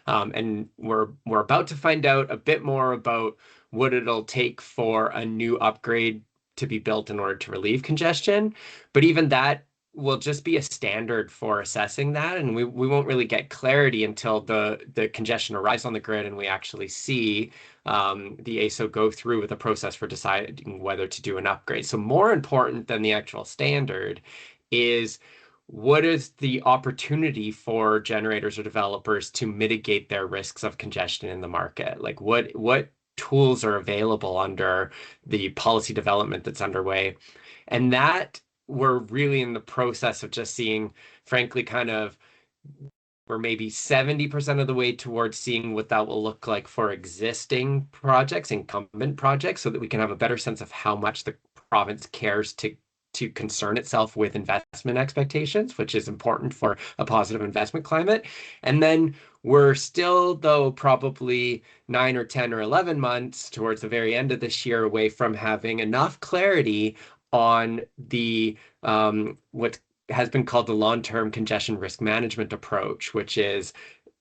And we're about to find out a bit more about what it'll take for a new upgrade to be built in order to relieve congestion. But even that will just be a standard for assessing that, and we won't really get clarity until the congestion arrives on the grid and we actually see the AESO go through with a process for deciding whether to do an upgrade. So more important than the actual standard is what is the opportunity for generators or developers to mitigate their risks of congestion in the market? Like what tools are available under the policy development that's underway? And that we're really in the process of just seeing, frankly, we're maybe 70% of the way towards seeing what that will look like for existing projects, incumbent projects, so that we can have a better sense of how much the province cares to concern itself with investment expectations, which is important for a positive investment climate. And then we're still, though, probably 9 or 10 or 11 months towards the very end of this year away from having enough clarity on the what has been called the long-term congestion risk management approach, which is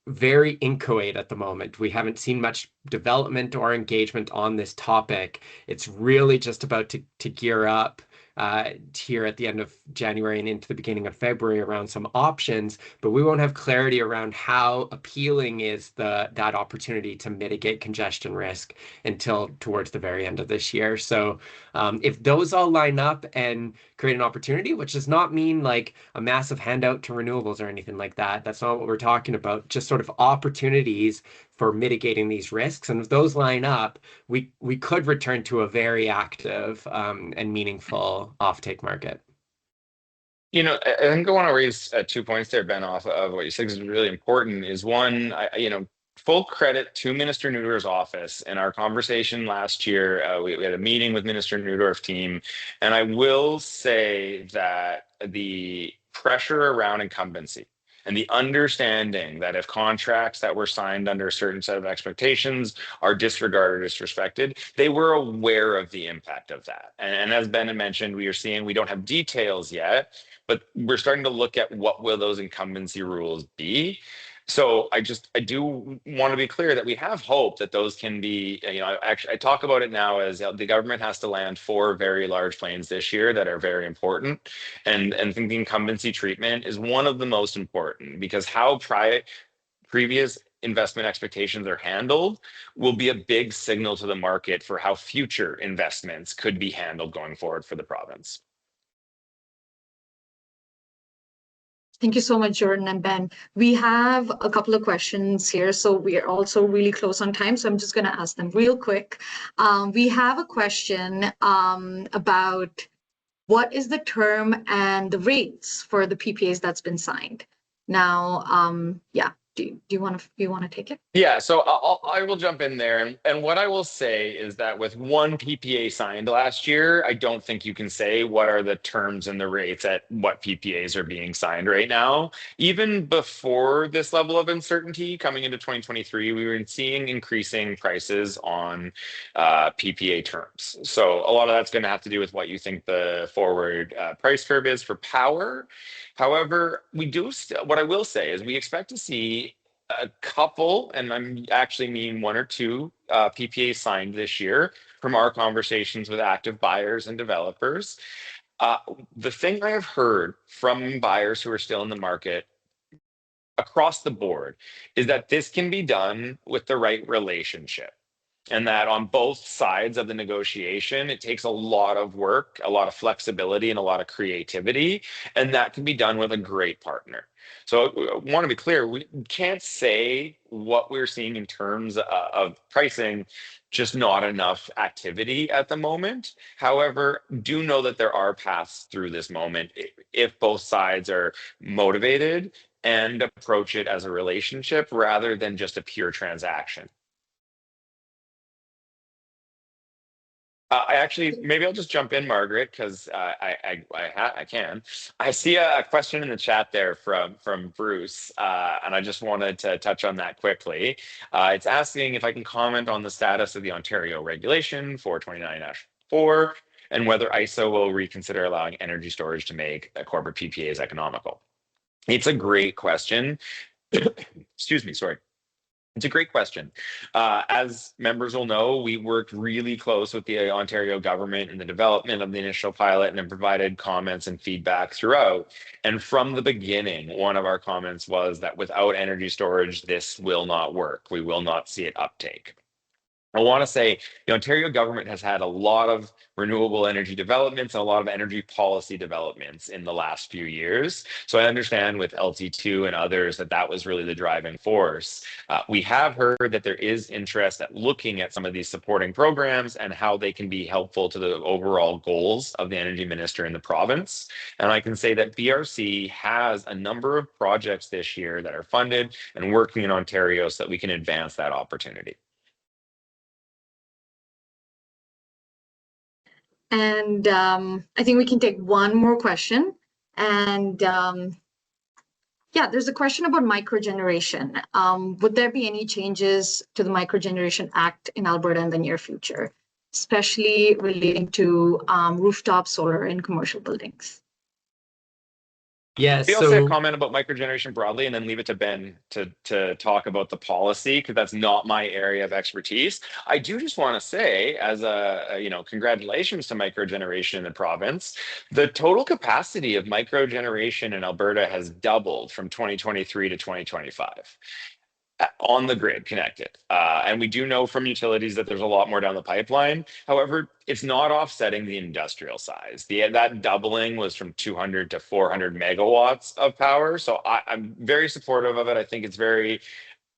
very inchoate at the moment. We haven't seen much development or engagement on this topic. It's really just about to gear up here at the end of January and into the beginning of February around some options, but we won't have clarity around how appealing is that opportunity to mitigate congestion risk until towards the very end of this year. So if those all line up and create an opportunity, which does not mean like a massive handout to renewables or anything like that, that's not what we're talking about, just sort of opportunities for mitigating these risks. And if those line up, we could return to a very active and meaningful offtake market. I think I want to raise 2 points there, Ben, off of what you said, because it's really important. Is one, full credit to Minister Neudorf's office. In our conversation last year, we had a meeting with Minister Neudorf team, and I will say that the pressure around incumbency and the understanding that if contracts that were signed under a certain set of expectations are disregarded or disrespected, they were aware of the impact of that. And as Ben had mentioned, we don't have details yet, but we're starting to look at what will those incumbency rules be. So I do want to be clear that we have hope that those can be, I talk about it now as the government has to land 4 very large planes this year that are very important. And I think the incumbency treatment is one of the most important, because how previous investment expectations are handled will be a big signal to the market for how future investments could be handled going forward for the province. Thank you so much, Jordan and Ben. We have a couple of questions here, so we are also really close on time, so I'm just going to ask them real quick. We have a question about what is the term and the rates for the PPAs that's been signed. Now, do you want to take it? Yeah, so I will jump in there, and what I will say is that with one PPA signed last year, I don't think you can say what are the terms and the rates at what PPAs are being signed right now. Even before this level of uncertainty coming into 2023, we were seeing increasing prices on PPA terms. So a lot of that's going to have to do with what you think the forward price curve is for power. However, what I will say is we expect to see a couple, and I'm actually mean one or two PPAs signed this year from our conversations with active buyers and developers. Uh, the thing I have heard from buyers who are still in the market across the board is that this can be done with the right relationship. And that on both sides of the negotiation, it takes a lot of work, a lot of flexibility, and a lot of creativity. And that can be done with a great partner. So I want to be clear, we can't say what we're seeing in terms of pricing, just not enough activity at the moment. However, do know that there are paths through this moment if both sides are motivated and approach it as a relationship rather than just a pure transaction. I actually, maybe I'll just jump in, Margaret, because I can. I see a question in the chat there from Bruce, and I just wanted to touch on that quickly. It's asking if I can comment on the status of the Ontario regulation 429-4 and whether ISO will reconsider allowing energy storage to make corporate PPAs economical. It's a great question. Excuse me, sorry. It's a great question. As members will know, we worked really close with the Ontario government in the development of the initial pilot and have provided comments and feedback throughout. And from the beginning, one of our comments was that without energy storage, this will not work. We will not see it uptake. I want to say the Ontario government has had a lot of renewable energy developments and a lot of energy policy developments in the last few years. So I understand with LT2 and others that was really the driving force. We have heard that there is interest at looking at some of these supporting programs and how they can be helpful to the overall goals of the energy minister in the province. And I can say that BRC has a number of projects this year that are funded and working in Ontario so that we can advance that opportunity. And I think we can take one more question. And yeah, there's a question about microgeneration. Would there be any changes to the Microgeneration Act in Alberta in the near future, especially relating to rooftop solar in commercial buildings? Yeah, Maybe I'll say a so comment about microgeneration broadly and then leave it to Ben to talk about the policy because that's not my area of expertise. I do just want to say, as congratulations to microgeneration in the province. The total capacity of microgeneration in Alberta has doubled from 2023 to 2025. On the grid connected. And we do know from utilities that there's a lot more down the pipeline. However, it's not offsetting the industrial size. That doubling was from 200 to 400 megawatts of power. So I'm very supportive of it. I think it's very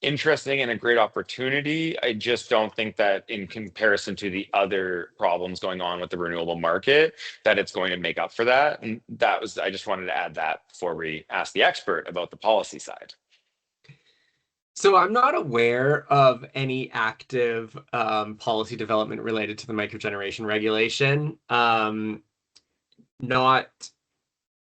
interesting and a great opportunity. I just don't think that in comparison to the other problems going on with the renewable market, that it's going to make up for that. And I just wanted to add that before we ask the expert about the policy side. So I'm not aware of any active policy development related to the microgeneration regulation. Not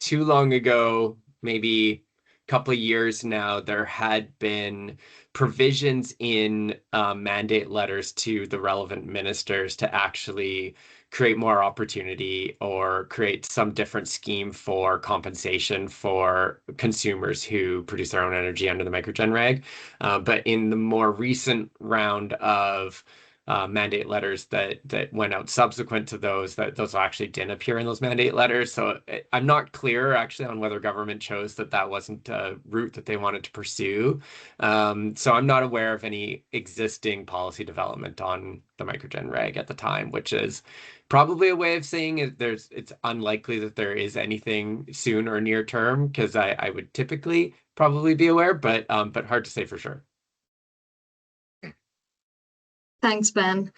too long ago, maybe a couple of years now, there had been provisions in mandate letters to the relevant ministers to actually create more opportunity or create some different scheme for compensation for consumers who produce their own energy under the microgen reg. But in the more recent round of mandate letters that went out subsequent to those, those actually didn't appear in those mandate letters. So I'm not clear actually on whether government chose that wasn't a route that they wanted to pursue. So I'm not aware of any existing policy development on the microgen reg at the time, which is probably a way of saying it's unlikely that there is anything soon or near term, because I would typically probably be aware, but hard to say for sure. Thanks, Ben.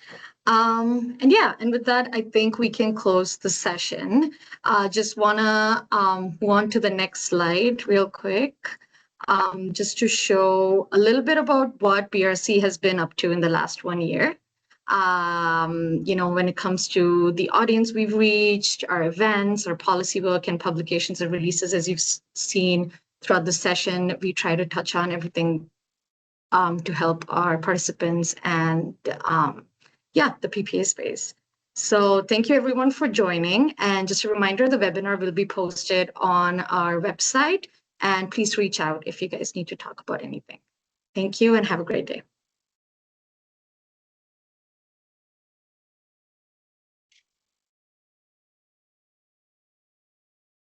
And with that, I think we can close the session. Just want to move on to the next slide real quick, just to show a little bit about what BRC has been up to in the last 1 year. When it comes to the audience we've reached, our events, our policy work, and publications and releases, as you've seen throughout the session, we try to touch on everything to help our participants and the PPA space. So thank you everyone for joining. And just a reminder, the webinar will be posted on our website, and please reach out if you guys need to talk about anything. Thank you and have a great day.